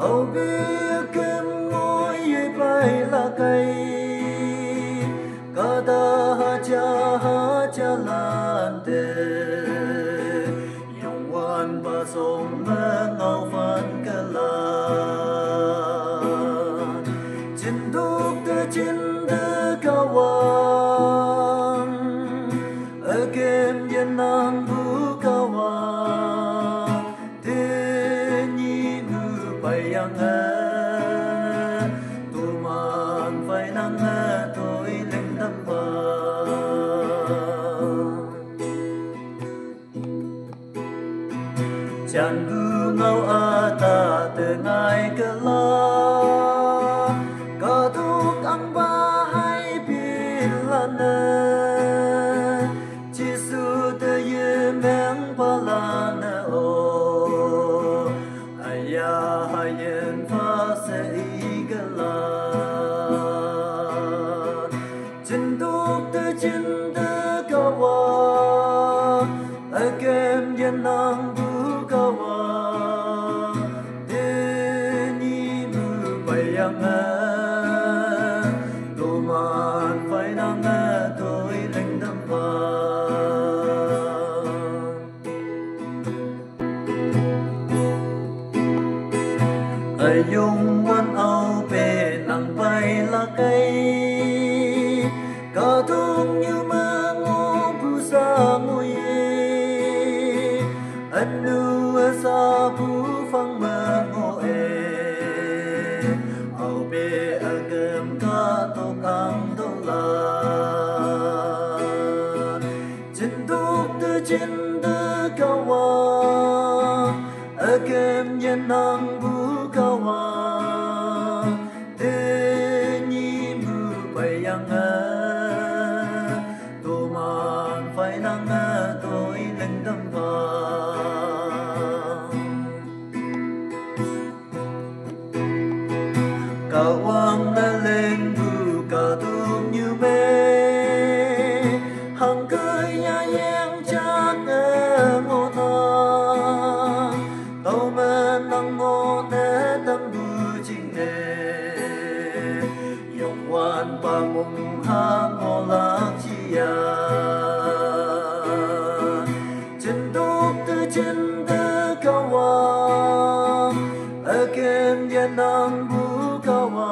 âu bia kem ngồi bay là cây kada ha cha lan te yong wan ba song ma ngau phan ka la chin duk de chin de kawan again yen nam bu kawan te ni mu bai yang a tu man phai nang a tôi lên tâm ba chan bu ngau a ta te ngai ka la ka thuk ang ba hai bin la na chi su te ye meng pa la na o aya ha yen pha se i ka la chin duk te chin de ka wa again yen nang bu ka wa te ni mu bai yang a tu man phai nang a tôi lên tâm ba ai yung wan au pe nang bai la kai ka thung như ma ngô bu sa ngô ye anu sa bu phang ma ngô e au pe agam ka to kang to la chin duk de chin de ka wa agam yen nang bu ka wa te ni mu bai yang a tu man phai nang a tôi lên tâm ba ka wang na lên bu ka tum như mê hằng cây ya yang chắc ngô na tàu men nang ngô nè tâm bu chinh nè yong wan pa mong ha ngô lạc chi ya chin duk te chin de ka wa again yen nang bu ka wa